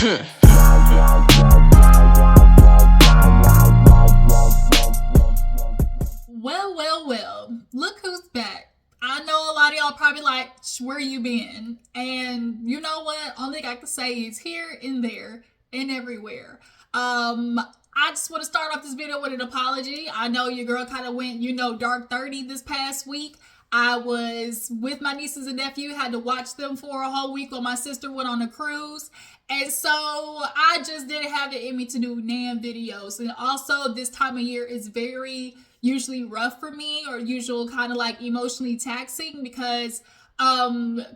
Well, look who's back. I know a lot of y'all probably like, where you been? And you know what? Only thing I can say is here and there and everywhere. I just want to start off this video with an apology. I know your girl kind of went, dark 30 this past week. I was with my nieces and nephew, had to watch them for a whole week while my sister went on a cruise. And so I just didn't have it in me to do NAM videos. And also this time of year is very usually rough for me, or usual kind of like emotionally taxing, because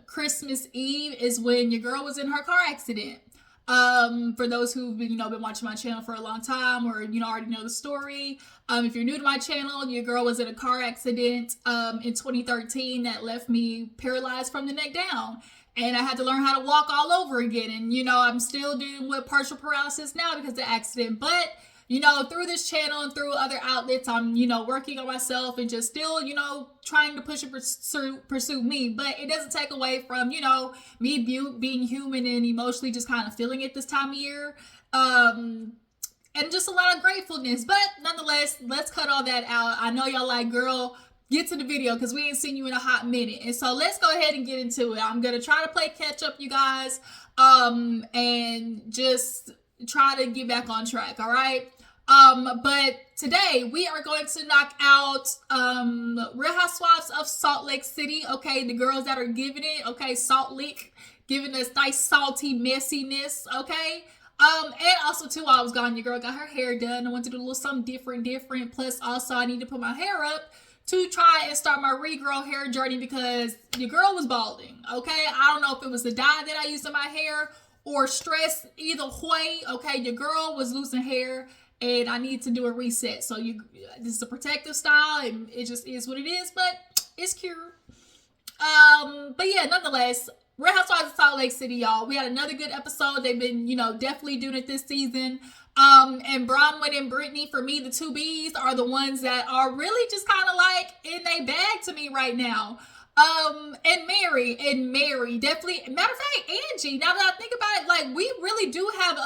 Christmas Eve is when your girl was in her car accident. For those who've been, been watching my channel for a long time, or, already know the story. If you're new to my channel, your girl was in a car accident, in 2013 that left me paralyzed from the neck down. And I had to learn how to walk all over again. And, I'm still dealing with partial paralysis now because of the accident. But, through this channel and through other outlets, I'm, working on myself and just still, trying to push and pursue me. But it doesn't take away from, me being human and emotionally just kind of feeling it this time of year. And just a lot of gratefulness. But nonetheless, let's cut all that out. I know y'all like, girl, get to the video because we ain't seen you in a hot minute. And so let's go ahead and get into it. I'm going to try to play catch up, you guys, and just try to get back on track. All right. But today we are going to knock out Real Housewives of Salt Lake City. Okay, the girls that are giving it. Okay, Salt Lake, giving us nice salty messiness. Okay. And also too, while I was gone, your girl got her hair done. I wanted to do a little something different. Plus, also I need to put my hair up to try and start my regrow hair journey because your girl was balding. Okay, I don't know if it was the dye that I used in my hair or stress. Either way, okay, your girl was losing hair. And I need to do a reset. So this is a protective style, and it just is what it is, but it's cute. But yeah, nonetheless, Real Housewives of Salt Lake City, y'all. We had another good episode. They've been, definitely doing it this season. And Bronwyn and Britani, for me, the two B's are the ones that are really just kind of like in they bag to me right now. And Mary, definitely. Matter of fact, Angie, now that I think about it, like, we really do have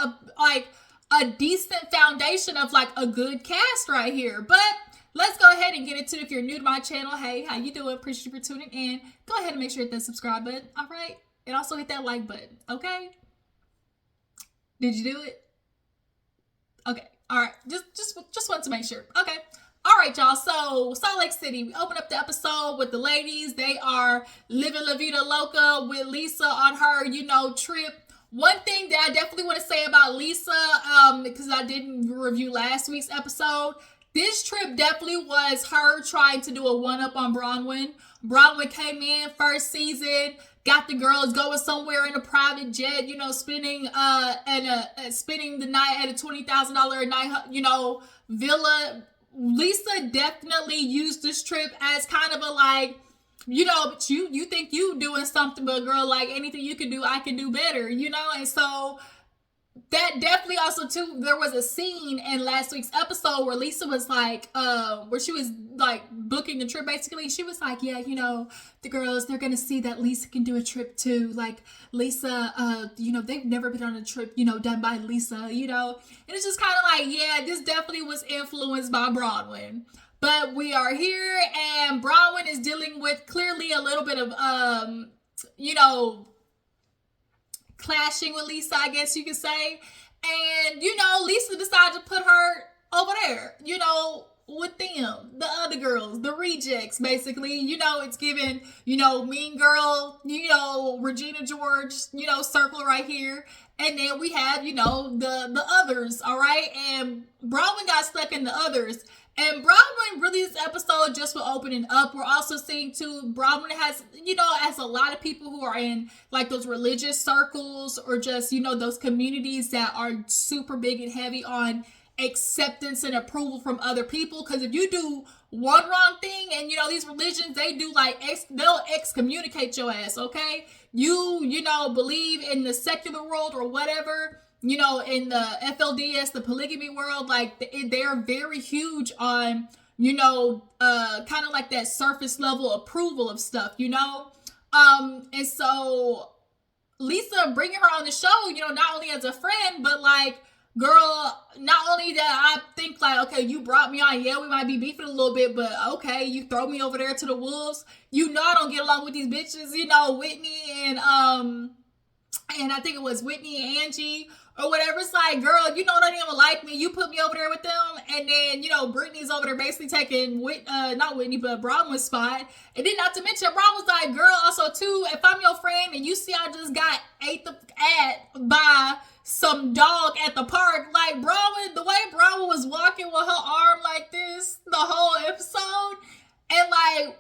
a decent foundation of like a good cast right here. But let's go ahead and get into it. If you're new to my channel, hey, how you doing? Appreciate you for tuning in. Go ahead and make sure to hit that subscribe button. All right, and also hit that like button. Okay, did you do it? Okay, all right, just want to make sure. Okay, all right, y'all. So Salt Lake City, we open up the episode with the ladies. They are living La Vida Loca with Lisa on her trip. One thing that I definitely want to say about Lisa, because I didn't review last week's episode, this trip definitely was her trying to do a one-up on Bronwyn. Bronwyn came in first season, got the girls going somewhere in a private jet, spending spending the night at a $20,000 a night, villa. Lisa definitely used this trip as kind of a like, but you think you doing something, but girl, like anything you can do, I can do better, and so that definitely also too, there was a scene in last week's episode where Lisa was like, where she was like booking the trip basically. She was like, yeah, the girls, they're gonna see that Lisa can do a trip too. Like Lisa, they've never been on a trip, done by Lisa, and it's just kind of like, yeah, this definitely was influenced by Bronwyn. But we are here, and Bronwyn is dealing with clearly a little bit of, clashing with Lisa, I guess you could say. And, Lisa decided to put her over there, with them, the other girls, the rejects, basically. It's given, Mean Girl, Regina George, circle right here. And then we have, the others, all right? And Bronwyn got stuck in the others. And Bronwyn, really, this episode just for opening up. We're also seeing too, Bronwyn has, as a lot of people who are in like those religious circles or just, those communities that are super big and heavy on acceptance and approval from other people. Because if you do one wrong thing, and these religions, they do like they'll excommunicate your ass. Okay, you believe in the secular world or whatever. In the FLDS, the polygamy world, like they're very huge on, kind of like that surface level approval of stuff, And so Lisa bringing her on the show, not only as a friend, but like, girl, not only that, I think like, okay, you brought me on, yeah, we might be beefing a little bit, but okay, you throw me over there to the wolves. I don't get along with these bitches, Whitney and I think it was Whitney and Angie or whatever. It's like, girl, don't even like me. You put me over there with them, and then Brittany's over there basically taking not Whitney but Bronwyn's spot. And then not to mention, Bron was like, girl, also too, if I'm your friend and you see I just got ate the at by some dog at the park, like Bronwyn, the way Bronwyn was walking with her arm like this the whole episode, and like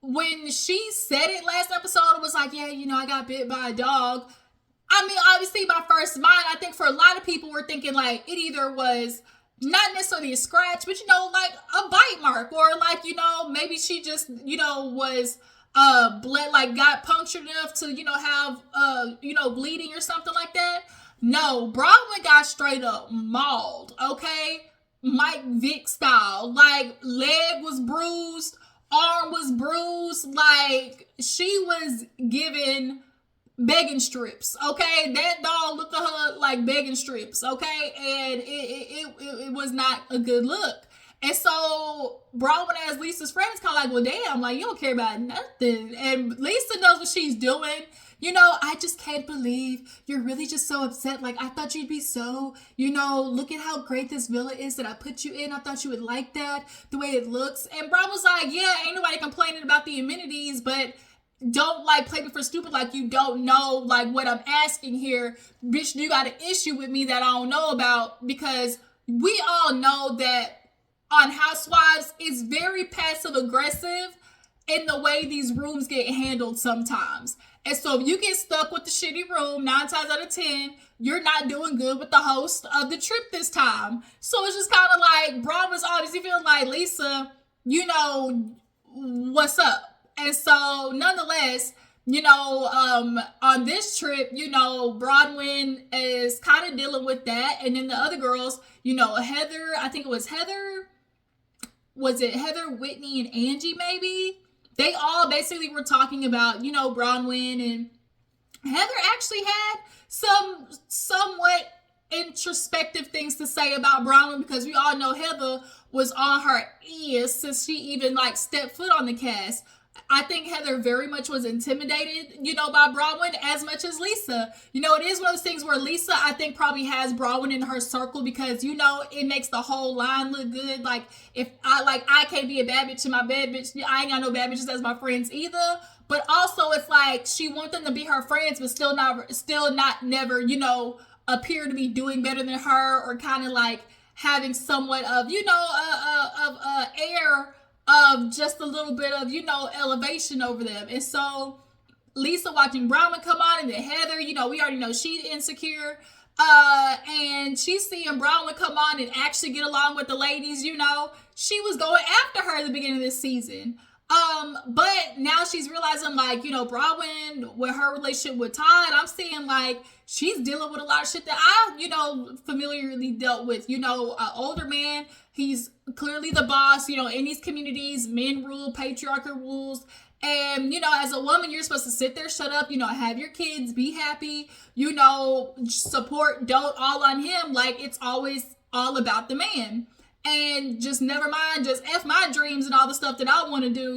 when she said it last episode, it was like, yeah, I got bit by a dog. I mean, obviously, my first mind, I think for a lot of people were thinking like it either was not necessarily a scratch, but like a bite mark, or like maybe she just was bled, like got punctured enough to have bleeding or something like that. No, Bronwyn got straight up mauled. Okay, Mike Vick style, like leg was bruised, arm was bruised, like she was given begging strips. Okay, that dog looked at her like begging strips. Okay, and it was not a good look. And so Bronwyn, as Lisa's friend, is kind of like, well, damn, like you don't care about nothing. And Lisa knows what she's doing. I just can't believe you're really just so upset. Like, I thought you'd be so, look at how great this villa is that I put you in. I thought you would like that, the way it looks. And Bron was like, yeah, ain't nobody complaining about the amenities, but don't like play me for stupid like you don't know like what I'm asking here. Bitch, you got an issue with me that I don't know about, because we all know that on Housewives it's very passive aggressive in the way these rooms get handled sometimes. And so if you get stuck with the shitty room 9 times out of 10, you're not doing good with the host of the trip this time. So it's just kind of like Bron was obviously feeling like, Lisa, what's up? And so nonetheless, on this trip, Bronwyn is kind of dealing with that. And then the other girls, Heather, I think it was Heather. Was it Heather, Whitney, and Angie maybe? They all basically were talking about, Bronwyn, and Heather actually had some somewhat introspective things to say about Bronwyn, because we all know Heather was on her ears since she even like stepped foot on the cast. I think Heather very much was intimidated, by Bronwyn as much as Lisa. It is one of those things where Lisa, I think, probably has Bronwyn in her circle because, it makes the whole line look good. Like, if I can't be a bad bitch to my bad bitch. I ain't got no bad bitches as my friends either. But also, it's like she wants them to be her friends, but still not never, appear to be doing better than her, or kind of like having somewhat of, air of just a little bit of, elevation over them. And so Lisa watching Bronwyn come on, and then Heather, we already know she's insecure. And she's seeing Bronwyn come on and actually get along with the ladies, She was going after her at the beginning of this season. But now she's realizing, like, Bronwyn, with her relationship with Todd, I'm seeing, like, she's dealing with a lot of shit that I, familiarly dealt with. An older man, he's clearly the boss, in these communities, men rule, patriarchal rules. And, as a woman, you're supposed to sit there, shut up, have your kids, be happy, support, don't all on him. Like, it's always all about the man. And just never mind, just F my dreams and all the stuff that I want to do,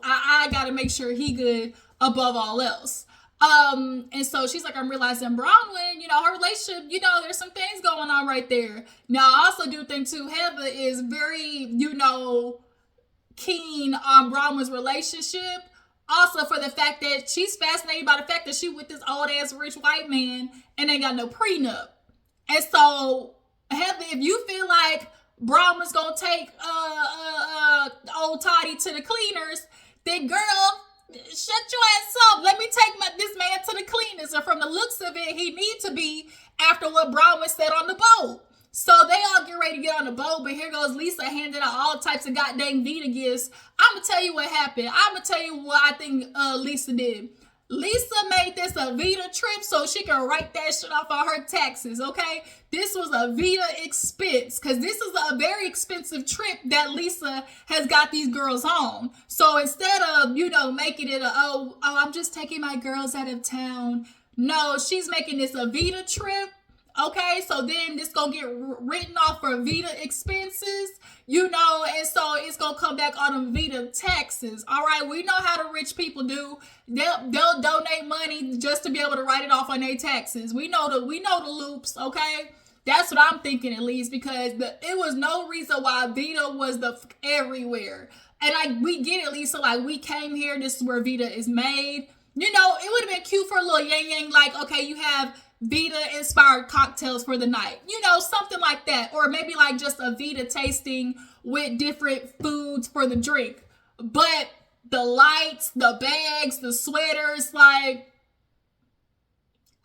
I got to make sure he good above all else. And so she's like, I'm realizing Bronwyn, her relationship, there's some things going on right there. Now, I also do think too, Heather is very, keen on Bronwyn's relationship. Also for the fact that she's fascinated by the fact that she with this old ass rich white man and ain't got no prenup. And so, Heather, if you feel like Bronwyn's gonna take old Toddy to the cleaners, then girl, shut your ass up. Let me take this man to the cleaners. And from the looks of it, he needs to be after what Bronwyn said on the boat. So they all get ready to get on the boat, but here goes Lisa handing out all types of goddamn VIDA gifts. I'm gonna tell you what happened. I'm gonna tell you what I think Lisa did. Lisa made this a VIDA trip so she can write that shit off on her taxes, okay? This was a VIDA expense, because this is a very expensive trip that Lisa has got these girls on. So instead of, making it I'm just taking my girls out of town. no, she's making this a VIDA trip. Okay, so then this gonna get written off for VIDA expenses, and so it's gonna come back on them VIDA taxes. All right, we know how the rich people do. They'll donate money just to be able to write it off on their taxes. We know the loops. Okay, that's what I'm thinking, at least, because it was no reason why VIDA was everywhere. And we get it, at least. So like, we came here. This is where VIDA is made. It would have been cute for a little yang, like, okay, you have VIDA inspired cocktails for the night, something like that. Or maybe like just a VIDA tasting with different foods for the drink. But the lights, the bags, the sweaters, like,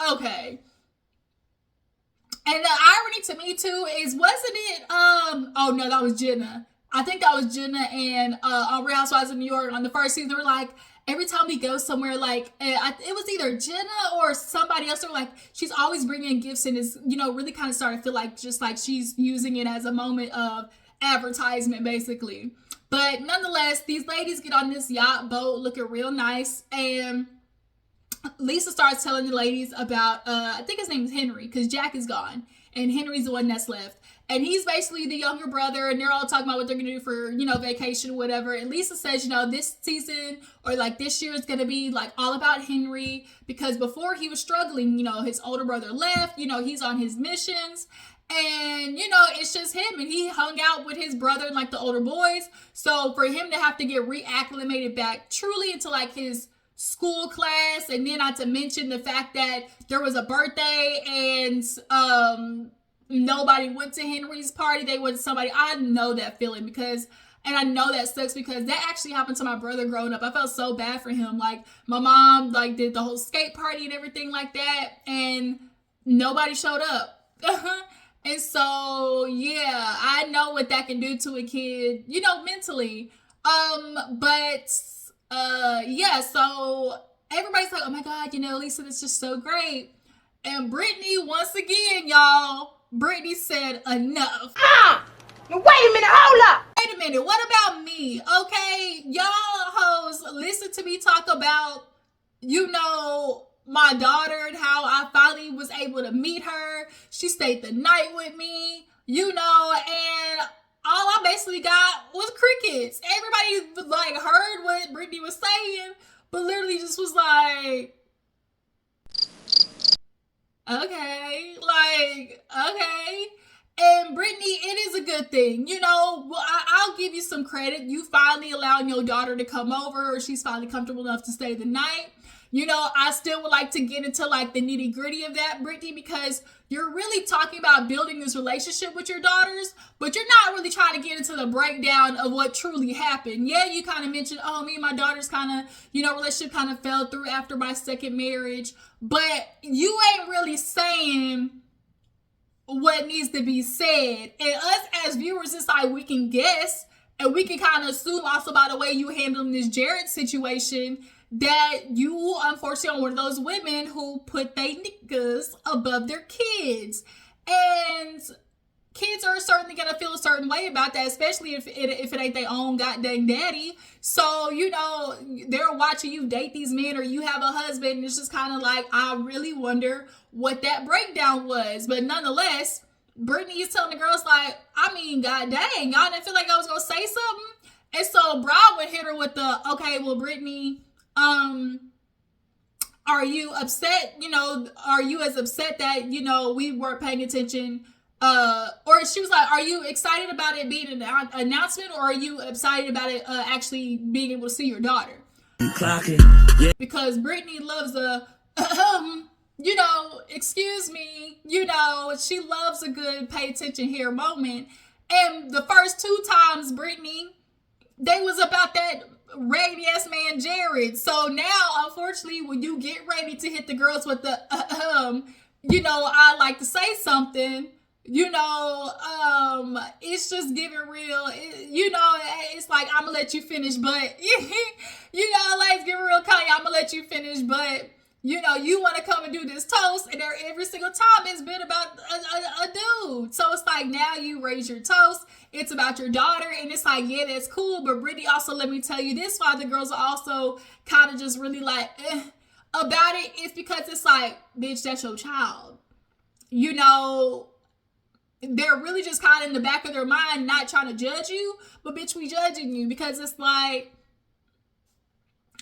okay. And the irony to me too is, wasn't it, oh no, that was Jenna. I think that was Jenna and on Real Housewives of New York on the first season. They were like, every time we go somewhere, like, it was either Jenna or somebody else, or like, she's always bringing gifts and is, really kind of starting to feel like just like she's using it as a moment of advertisement, basically. But nonetheless, these ladies get on this yacht boat looking real nice, and Lisa starts telling the ladies about, I think his name is Henry, because Jack is gone, and Henry's the one that's left. And he's basically the younger brother, and they're all talking about what they're going to do for, vacation or whatever. And Lisa says, this season or like this year is going to be like all about Henry, because before he was struggling, his older brother left, he's on his missions, and, it's just him, and he hung out with his brother and like the older boys. So for him to have to get reacclimated back truly into like his school class, and then not to mention the fact that there was a birthday and, nobody went to Henry's party. They went to somebody. I know that feeling, and I know that sucks, because that actually happened to my brother growing up. I felt so bad for him. Like, my mom like did the whole skate party and everything like that, and nobody showed up. And so, yeah, I know what that can do to a kid, mentally. Yeah, so everybody's like, oh my God, Lisa, that's just so great. And Britani, once again, y'all, Britani said enough. Wait a minute, hold up. Wait a minute, what about me? Okay, y'all hoes, listen to me talk about, my daughter and how I finally was able to meet her. She stayed the night with me, and all I basically got was crickets. Everybody like heard what Britani was saying, but literally just was like, okay. And Britani, it is a good thing. I'll give you some credit. You finally allowing your daughter to come over, or she's finally comfortable enough to stay the night. I still would like to get into like the nitty gritty of that, Britani, because you're really talking about building this relationship with your daughters, but you're not really trying to get into the breakdown of what truly happened. Yeah, you kind of mentioned, oh, me and my daughter's kind of, relationship kind of fell through after my second marriage, but you ain't really saying what needs to be said. And us as viewers, it's like we can guess, and we can kind of assume also by the way you handling this Jared situation that you unfortunately are one of those women who put their niggas above their kids. And kids are certainly going to feel a certain way about that, especially if it ain't their own goddamn daddy. So, they're watching you date these men, or you have a husband, and it's just kind of like, I really wonder what that breakdown was. But nonetheless, Britani is telling the girls like, god dang, y'all didn't feel like I was going to say something? And so Bronwyn hit her with the, okay, well, Britani, are you upset? Are you as upset that, we weren't paying attention? Or she was like, are you excited about it being an announcement, or are you excited about it actually being able to see your daughter? Because Britani loves excuse me, she loves a good pay attention here moment. And the first two times, Britani, they was about that raggedy ass man Jared. So now, unfortunately, when you get ready to hit the girls with the I like to say something, it's just giving real, it's like, I'm gonna let you finish, but like, it's giving real Kanye, I'm gonna let you finish, but you want to come and do this toast, and every single time it's been about a dude. So it's like, now you raise your toast, it's about your daughter, and it's like, yeah, that's cool, but Britani, also let me tell you this, why the girls are also kind of just really like, about it is because it's like, bitch, that's your child. You know, they're really just kind of in the back of their mind not trying to judge you, but bitch, we judging you because it's like,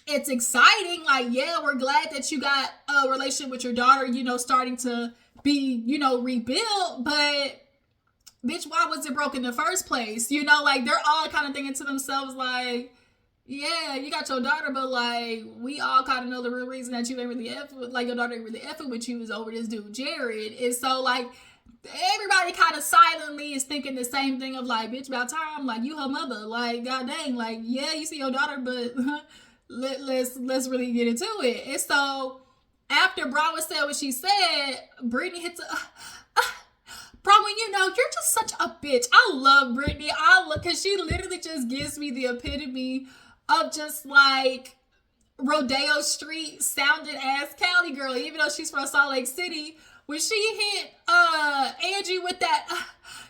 it's exciting. Like, yeah, we're glad that you got a relationship with your daughter, you know, starting to be, you know, rebuilt, but bitch, why was it broke in the first place? You know, like, they're all kind of thinking to themselves like, yeah, you got your daughter, but like, we all kind of know the real reason that you ain't really like, your daughter ain't really effing with you is over this dude Jared. And so like, everybody kind of silently is thinking the same thing of like, bitch, about time, like, you her mother, like, god dang, like, yeah, you see your daughter, but let's really get into it. And so after Bronwyn said what she said, Brittany hits Bronwyn, you know, you're just such a bitch. I love Brittany. Because she literally just gives me the epitome of just like Rodeo Street sounding ass Cali girl, even though she's from Salt Lake City. When she hit Angie with that,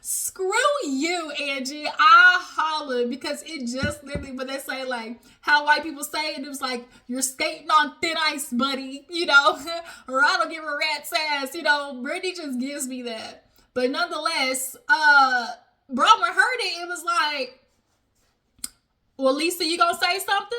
screw you, Angie, I hollered because it just literally, when they say like how white people say it, it was like, you're skating on thin ice, buddy, you know, or I don't give a rat's ass, you know. Brittany just gives me that. But nonetheless, Bronwyn heard it. It was like, well, Lisa, you gonna say something?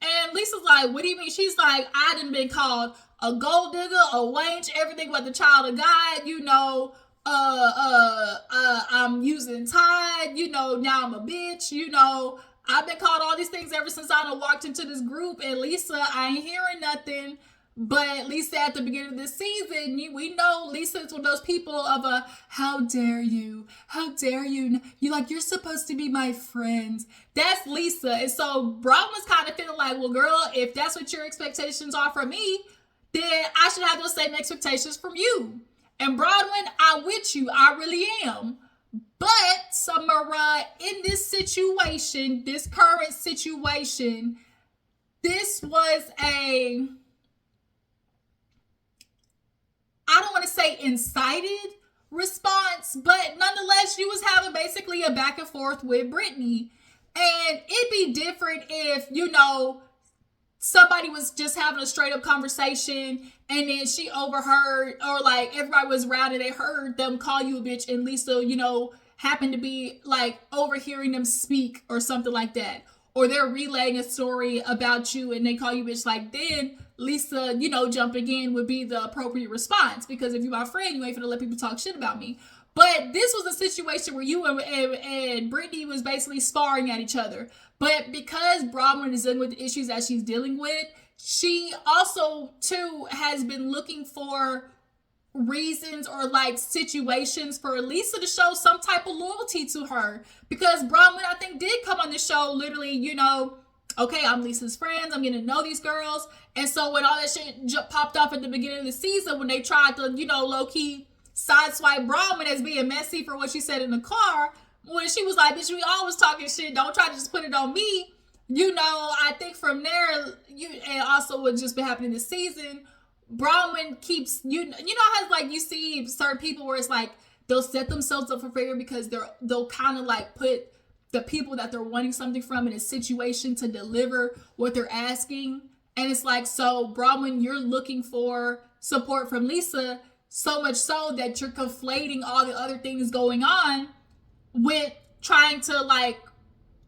And Lisa's like, what do you mean? She's like, I done been called a gold digger, a wench, everything but the child of God, you know, I'm using Todd, you know, now I'm a bitch, you know, I've been called all these things ever since I done walked into this group, and Lisa, I ain't hearing nothing. But Lisa, at the beginning of this season, we know Lisa is one of those people of a, how dare you? How dare you? You like, you're supposed to be my friend. That's Lisa. And so Bronwyn's kind of feeling like, well, girl, if that's what your expectations are from me, then I should have those same expectations from you. And Bronwyn, I'm with you. I really am. But, Samara, in this situation, this current situation, this was a, I don't want to say incited response, but nonetheless, you was having basically a back and forth with Britani. And it'd be different if, you know, somebody was just having a straight up conversation and then she overheard, or like everybody was around and they heard them call you a bitch, and Lisa, you know, happened to be like overhearing them speak or something like that. Or they're relaying a story about you and they call you bitch, like, then Lisa, you know, jumping in would be the appropriate response, because if you're my friend, you ain't finna let people talk shit about me. But this was a situation where you and Britani was basically sparring at each other. But because Bronwyn is dealing with the issues that she's dealing with, she also, too, has been looking for reasons or like situations for Lisa to show some type of loyalty to her. Because Bronwyn, I think, did come on the show literally, you know, okay, I'm Lisa's friends, I'm getting to know these girls. And so when all that shit popped off at the beginning of the season, when they tried to, you know, low-key sideswipe Bronwyn as being messy for what she said in the car, when she was like, bitch, we always talking shit, don't try to just put it on me. You know, I think from there, and also what just been happening this season, Bronwyn keeps, you know how like you see certain people where it's like they'll set themselves up for failure because they'll kind of like put the people that they're wanting something from in a situation to deliver what they're asking. And it's like, so Bronwyn, you're looking for support from Lisa, so much so that you're conflating all the other things going on with trying to like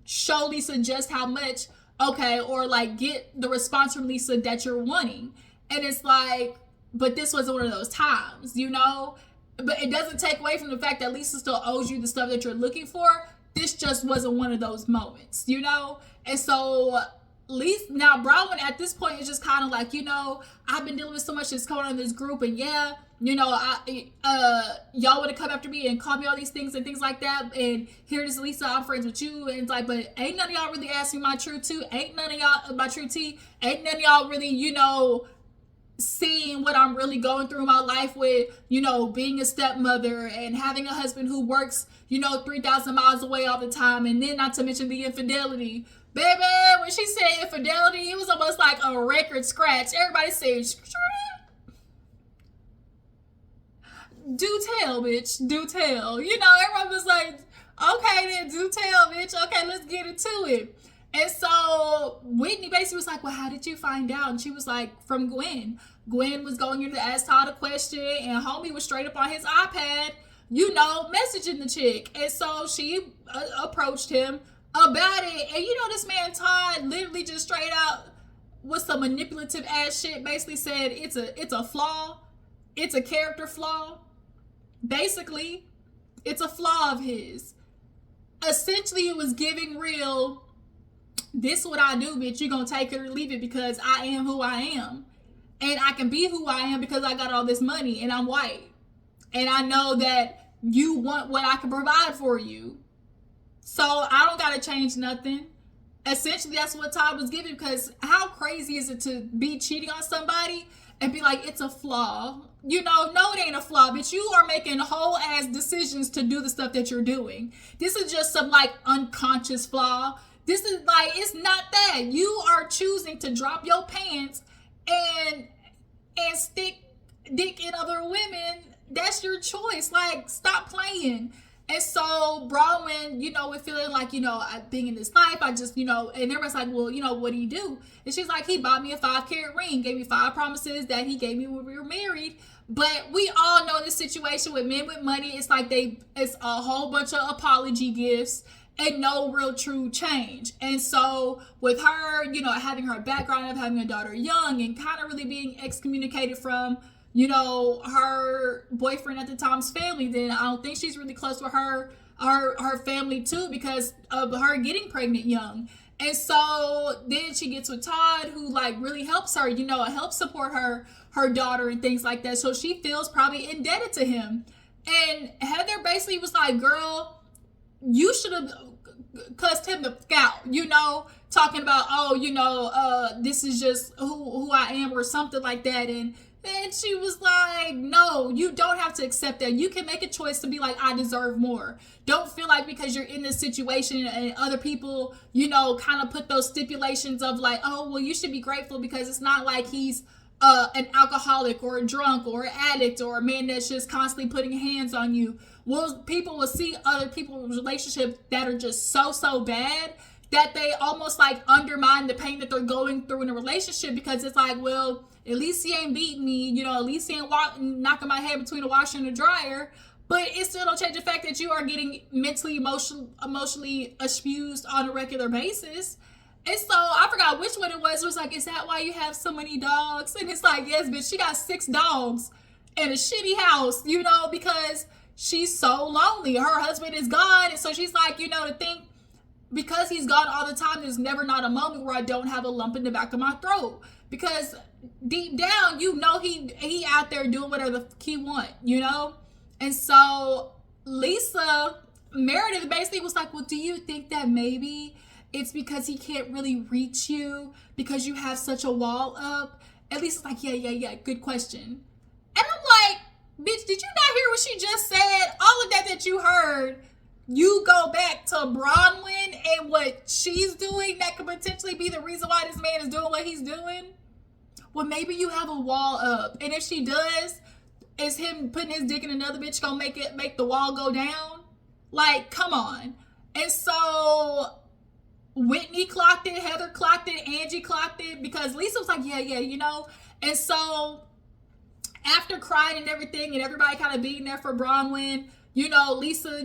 show Lisa just how much, okay, or like get the response from Lisa that you're wanting. And it's like, but this wasn't one of those times, you know? But it doesn't take away from the fact that Lisa still owes you the stuff that you're looking for. This just wasn't one of those moments, you know? And so Lisa, now Bronwyn at this point is just kind of like, you know, I've been dealing with so much that's going on in this group, and yeah, you know, y'all would have come after me and called me all these things and things like that, and here it is, Lisa, I'm friends with you, and it's like, but ain't none of y'all really asking my true tea, ain't none of y'all really, you know, seeing what I'm really going through in my life with, you know, being a stepmother and having a husband who works, you know, 3,000 miles away all the time, and then not to mention the infidelity. Baby, when she said infidelity, it was almost like a record scratch. Everybody said, do tell, bitch, do tell. You know, everyone was like, okay then, do tell, bitch. Okay, let's get into it. And so Whitney basically was like, well, how did you find out? And she was like, from Gwen. Gwen was going in to ask Todd a question, and homie was straight up on his iPad, messaging the chick. And so she approached him about it. And this man Todd literally just straight out with some manipulative ass shit basically said it's a flaw. It's a character flaw. Basically, it's a flaw of his. Essentially, it was giving real, this is what I do, bitch. You gonna take it or leave it because I am who I am. And I can be who I am because I got all this money and I'm white. And I know that you want what I can provide for you. So I don't gotta change nothing. Essentially, that's what Todd was giving, because how crazy is it to be cheating on somebody and be like, it's a flaw? No, it ain't a flaw, bitch. You are making whole ass decisions to do the stuff that you're doing. This is just some like unconscious flaw. This is like, it's not that. You are choosing to drop your pants and stick dick in other women. That's your choice. Like, stop playing. And so Bronwyn, we're feeling like, being in this life, I just, and everybody's like, well, what do you do? And she's like, he bought me a 5-carat ring, gave me 5 promises that he gave me when we were married. But we all know this situation with men with money. It's like it's a whole bunch of apology gifts and no real true change. And so with her, having her background of having a daughter young and kind of really being excommunicated from, her boyfriend at the time's family, then I don't think she's really close with her family too, because of her getting pregnant young. And so then she gets with Todd, who like really helps her, helps support her daughter and things like that. So she feels probably indebted to him. And Heather basically was like, girl, you should have cussed him the out, talking about, this is just who I am or something like that. And she was like, no, you don't have to accept that. You can make a choice to be like, I deserve more. Don't feel like because you're in this situation and other people, kind of put those stipulations of like, oh, well, you should be grateful because it's not like he's an alcoholic or a drunk or an addict or a man that's just constantly putting hands on you. Well, people will see other people's relationships that are just so bad that they almost like undermine the pain that they're going through in a relationship, because it's like, well, at least he ain't beating me, at least he ain't knocking my head between the washer and the dryer. But it still don't change the fact that you are getting mentally, emotionally abused on a regular basis. And so I forgot which one it was. It was like, is that why you have so many dogs? And it's like, yes, bitch, she got 6 dogs and a shitty house, because she's so lonely. Her husband is gone. And so she's like, to think, because he's gone all the time, there's never not a moment where I don't have a lump in the back of my throat. Because deep down, he out there doing whatever the fuck he want, And so Meredith basically was like, well, do you think that maybe it's because he can't really reach you because you have such a wall up? At least it's like, yeah, good question. And I'm like, bitch, did you not hear what she just said? All of that you heard, you go back to Bronwyn and what she's doing that could potentially be the reason why this man is doing what he's doing? Well, maybe you have a wall up. And if she does, is him putting his dick in another bitch gonna make the wall go down? Like, come on. And so Whitney clocked it, Heather clocked it, Angie clocked it, because Lisa was like, yeah. And so after crying and everything and everybody kind of being there for Bronwyn, Lisa,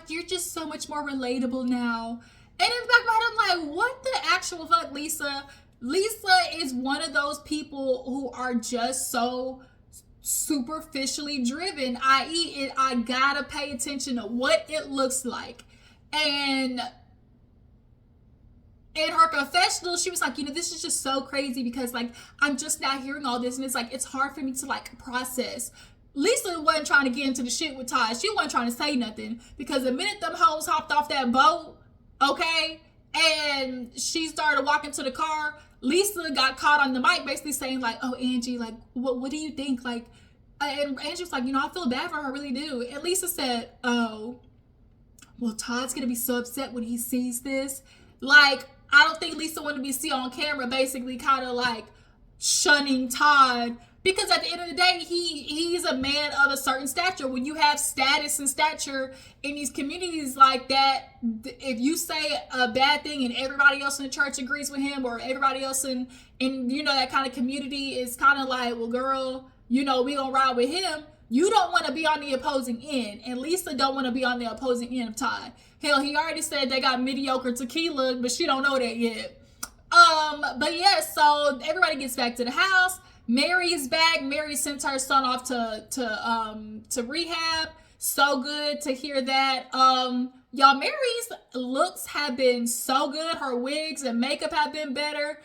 you're just so much more relatable now. And in the back of my head, I'm like, what the actual fuck, Lisa? Lisa is one of those people who are just so superficially driven, i.e., I gotta pay attention to what it looks like. And in her confessional, she was like, this is just so crazy because, like, I'm just now hearing all this, and it's like, it's hard for me to, like, process. Lisa wasn't trying to get into the shit with Todd. She wasn't trying to say nothing, because the minute them hoes hopped off that boat, okay, and she started walking to the car, Lisa got caught on the mic basically saying, like, oh, Angie, like, what do you think? Like, and Angie was like, I feel bad for her, I really do. And Lisa said, oh, well, Todd's going to be so upset when he sees this. Like, I don't think Lisa wanted to be seen on camera basically kind of like shunning Todd Because at the end of the day, he's a man of a certain stature. When you have status and stature in these communities like that, if you say a bad thing and everybody else in the church agrees with him, or everybody else in that kind of community is kind of like, well, girl, we gonna ride with him. You don't want to be on the opposing end, and Lisa don't want to be on the opposing end of Todd. Hell, he already said they got mediocre tequila, but she don't know that yet. But yeah, so everybody gets back to the house. Mary is back. Mary sent her son off to rehab. So good to hear that. Y'all, Mary's looks have been so good. Her wigs and makeup have been better.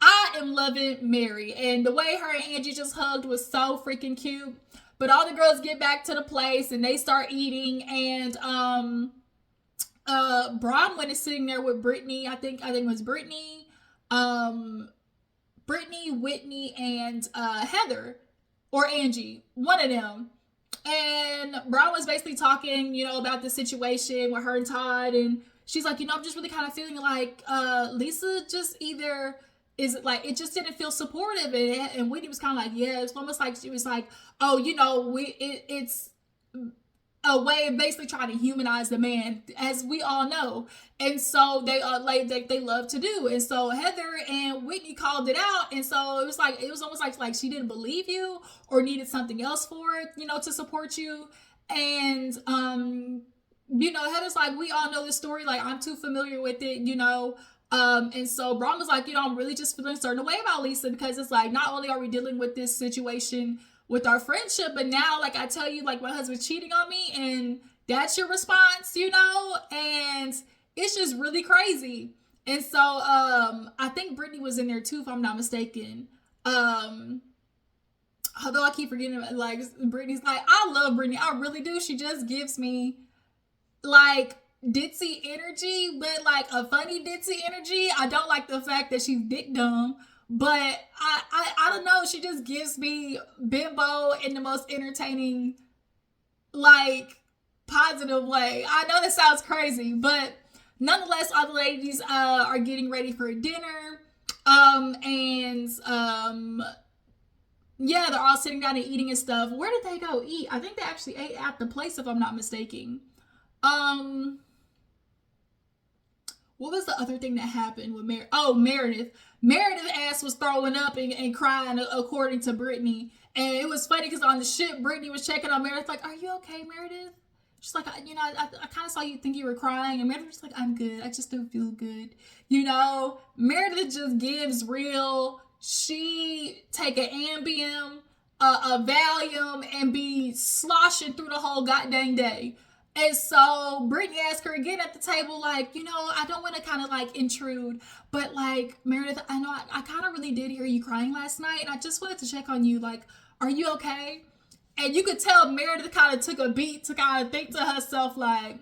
I am loving Mary, and the way her and Angie just hugged was so freaking cute. But all the girls get back to the place and they start eating, and Bronwyn is sitting there with Britani. I think it was Britani. Britani, Whitney, and Heather, or Angie, one of them. And Brown was basically talking, about the situation with her and Todd, and she's like, I'm just really kind of feeling like Lisa just either is like, it just didn't feel supportive, and Whitney was kind of like, yeah, it's almost like she was like, oh, it's a way of basically trying to humanize the man, as we all know. And so they they love to do. And so Heather and Whitney called it out. And so it was almost like she didn't believe you or needed something else for it, to support you. And Heather's like, we all know this story, like I'm too familiar with it, and so Braun was like, I'm really just feeling a certain way about Lisa, because it's like, not only are we dealing with this situation with our friendship, but now, like, I tell you, like, my husband's cheating on me, and that's your response, and it's just really crazy. And so I think Britani was in there too, if I'm not mistaken. Although I keep forgetting, like, Britani's like, I love Britani, I really do. She just gives me like ditzy energy, but like a funny ditzy energy. I don't like the fact that she's dick dumb, but I don't know, she just gives me bimbo in the most entertaining, like, positive way. I know that sounds crazy, but nonetheless, all the ladies are getting ready for dinner. Yeah, they're all sitting down and eating and stuff. Where did they go eat? I think they actually ate at the place, if I'm not mistaken. What was the other thing that happened with Meredith? Oh, Meredith. Meredith's ass was throwing up and crying, according to Britani. And it was funny because on the ship, Britani was checking on Meredith, like, are you okay, Meredith? She's like, I kind of saw you think you were crying. And Meredith was like, I'm good. I just don't feel good. Meredith just gives real. She take an Ambien, a Valium, and be sloshing through the whole goddamn day. And so Britani asked her again at the table, like, I don't want to kind of like intrude, but like, Meredith, I know I kind of really did hear you crying last night, and I just wanted to check on you. Like, are you okay? And you could tell Meredith kind of took a beat to kind of think to herself, like,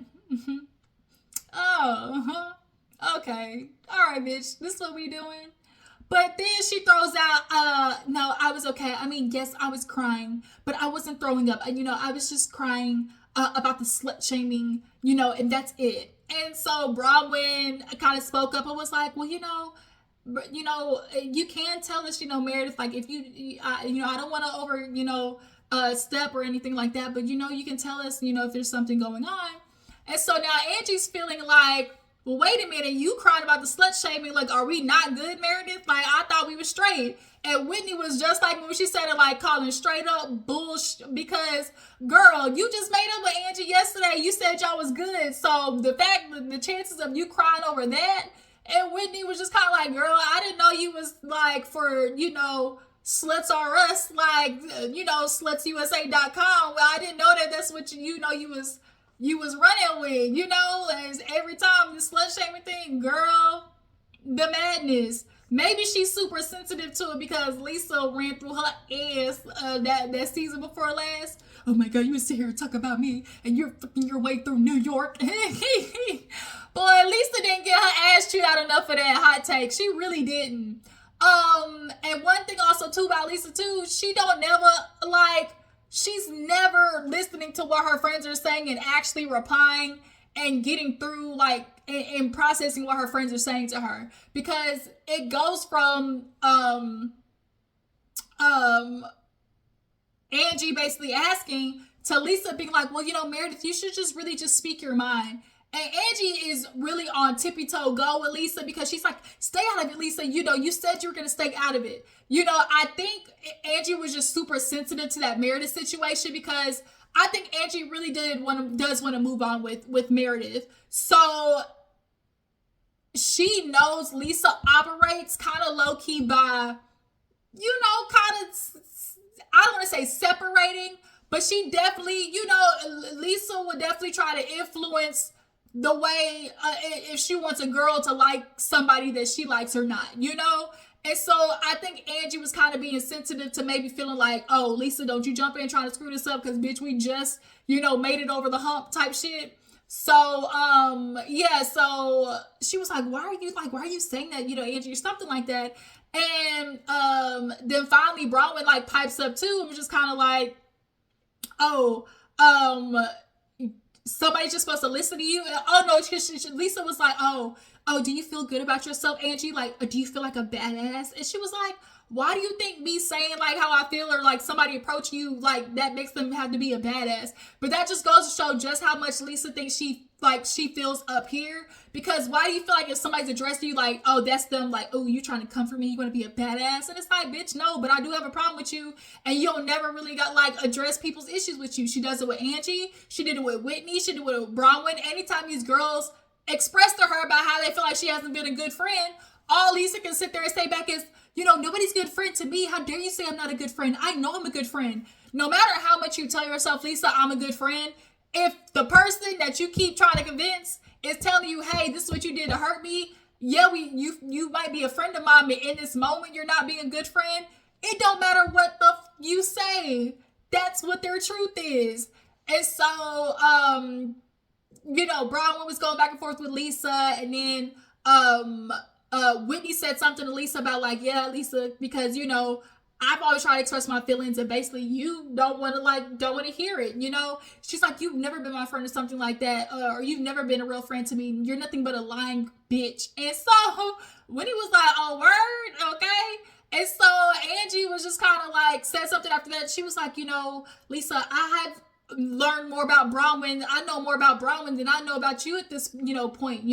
okay. All right, bitch, this is what we doing. But then she throws out, no, I was okay. I mean, yes, I was crying, but I wasn't throwing up. I was just crying about the slut shaming, and that's it. And so Bronwyn kind of spoke up and was like, well, you can tell us, Meredith, like, if I don't want to over, step or anything like that, but, you can tell us, if there's something going on. And so now Angie's feeling like, well, wait a minute, you crying about the slut shaming, like, are we not good, Meredith? Like, I thought we were straight. And Whitney was just like when she said it, like, calling straight up bullshit, because, girl, you just made up with Angie yesterday. You said y'all was good. So the chances of you crying over that, and Whitney was just kind of like, girl, I didn't know you was like for, Sluts R Us, like, slutsusa.com. Well, I didn't know that that's what you was running with, as every time the slut shaming thing, girl, the madness. Maybe she's super sensitive to it because Lisa ran through her ass that season before last. Oh my God, you sit here and talk about me and you're fucking your way through New York. Boy, Lisa didn't get her ass chewed out enough for that hot take. She really didn't. And one thing also too about Lisa too, she's never listening to what her friends are saying and actually replying and getting through, like, and processing what her friends are saying to her, because it goes from Angie basically asking to Lisa, being like, well, Meredith, you should just really just speak your mind. And Angie is really on tippy toe go with Lisa because she's like, stay out of it, Lisa. You said you were going to stay out of it. I think Angie was just super sensitive to that Meredith situation because I think Angie really does want to move on with Meredith. So she knows Lisa operates kind of low key by, kind of, I don't want to say separating, but she definitely, Lisa would definitely try to influence the way, if she wants a girl to like somebody that she likes or not, And so I think Angie was kind of being sensitive to maybe feeling like, oh, Lisa, don't you jump in trying to screw this up because, bitch, we just, made it over the hump type shit. So, so she was like, why are you saying that, Angie, or something like that. And then finally Bronwyn like pipes up too and was just kind of like, oh, somebody's just supposed to listen to you. Oh no, Lisa was like, oh, do you feel good about yourself, Angie? Like, do you feel like a badass? And she was like, why do you think me saying like how I feel or like somebody approach you like that makes them have to be a badass? But that just goes to show just how much Lisa thinks she feels up here. Because why do you feel like if somebody's addressing you like, oh, that's them, like, oh, you trying to comfort me, you want to be a badass? And it's like, bitch, no, but I do have a problem with you, and you don't never really got like address people's issues with you. She does it with Angie, she did it with Whitney, she did it with Bronwyn. Anytime these girls express to her about how they feel like she hasn't been a good friend, all Lisa can sit there and say back is, nobody's good friend to me. How dare you say I'm not a good friend? I know I'm a good friend. No matter how much you tell yourself, Lisa, I'm a good friend, if the person that you keep trying to convince is telling you, hey, this is what you did to hurt me, yeah, you might be a friend of mine, but in this moment you're not being a good friend, it don't matter what you say. That's what their truth is. And so, Bronwyn was going back and forth with Lisa, and then Whitney said something to Lisa about like, yeah, Lisa, because I've always tried to express my feelings, and basically you don't want to hear it. She's like, you've never been my friend or something like that, or you've never been a real friend to me. You're nothing but a lying bitch. And so Whitney was like, oh, word, okay. And so Angie was just kind of like said something after that. She was like, Lisa, I have learn more about Bronwyn. I know more about Bronwyn than I know about you at this, point.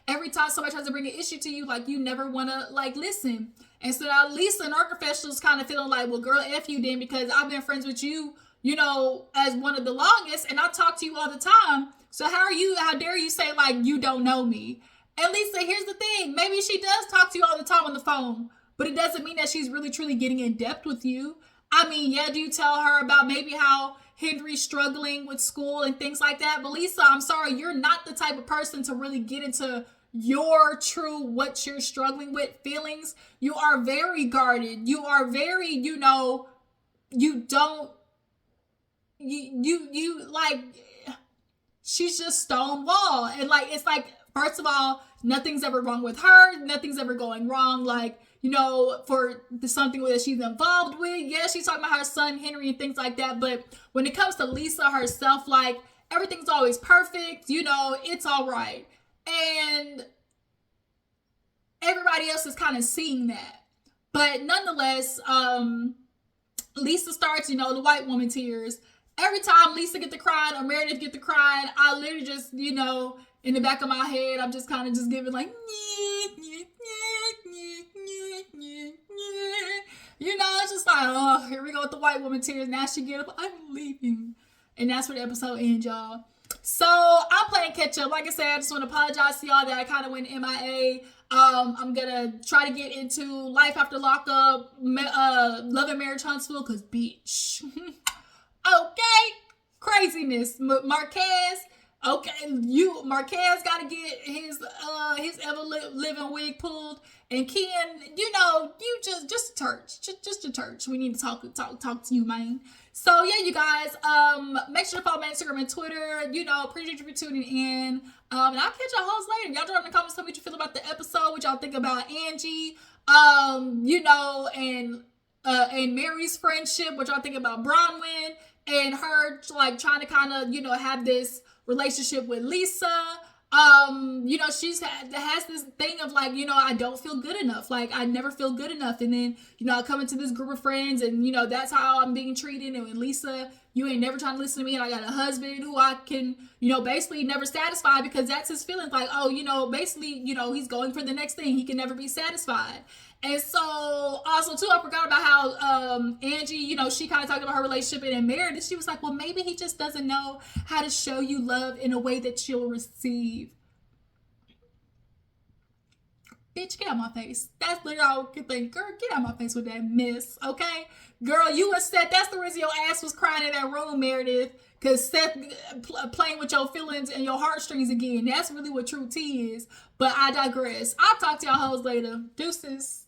Every time somebody tries to bring an issue to you, like, you never want to like listen. And so now Lisa and our professionals kind of feeling like, well, girl, F you then, because I've been friends with you, as one of the longest, and I talk to you all the time. So how dare you say like you don't know me? And Lisa, here's the thing, maybe she does talk to you all the time on the phone, but it doesn't mean that she's really truly getting in depth with you. I mean, yeah, do you tell her about maybe how Henry's struggling with school and things like that? But Lisa, I'm sorry, you're not the type of person to really get into your true, what you're struggling with feelings. You are very guarded. You are very, you don't, you like, she's just stone wall. And like, it's like, first of all, nothing's ever wrong with her. Nothing's ever going wrong. Like, for something that she's involved with. Yeah, she's talking about her son, Henry, and things like that. But when it comes to Lisa herself, like, everything's always perfect. It's all right. And everybody else is kind of seeing that. But nonetheless, Lisa starts, the white woman tears. Every time Lisa get to crying or Meredith get to crying, I literally just, in the back of my head, I'm just kind of just giving like, it's just like, oh, here we go with the white woman tears. Now she get up, I'm leaving. And that's where the episode ends, y'all. So I'm playing catch up. Like I said, I just want to apologize to y'all that I kind of went MIA. I'm gonna try to get into Life After Loca, Love and Marriage Huntsville, because bitch. Okay, craziness. Marquez. Okay, Marquez got to get his ever living wig pulled, and Ken, you just a church. We need to talk to you, man. So yeah, you guys, make sure to follow my Instagram and Twitter. Appreciate you for tuning in. And I'll catch y'all hoes later. Y'all drop in the comments, tell me what you feel about the episode, what y'all think about Angie, and Mary's friendship, what y'all think about Bronwyn and her like trying to kind of have this relationship with Lisa. She's has this thing of like, I don't feel good enough. Like, I never feel good enough. And then, I come into this group of friends and, that's how I'm being treated. And Lisa, you ain't never trying to listen to me. And I got a husband who I can, basically never satisfy, because that's his feelings. Like, basically, he's going for the next thing. He can never be satisfied. And so, also, too, I forgot about how Angie, she kind of talked about her relationship, and in Meredith, she was like, well, maybe he just doesn't know how to show you love in a way that you'll receive. Bitch, get out my face. That's literally all I could think. Girl, get out my face with that miss, okay? Girl, you and Seth, that's the reason your ass was crying in that room, Meredith, because Seth playing with your feelings and your heartstrings again. That's really what true tea is. But I digress. I'll talk to y'all hoes later. Deuces.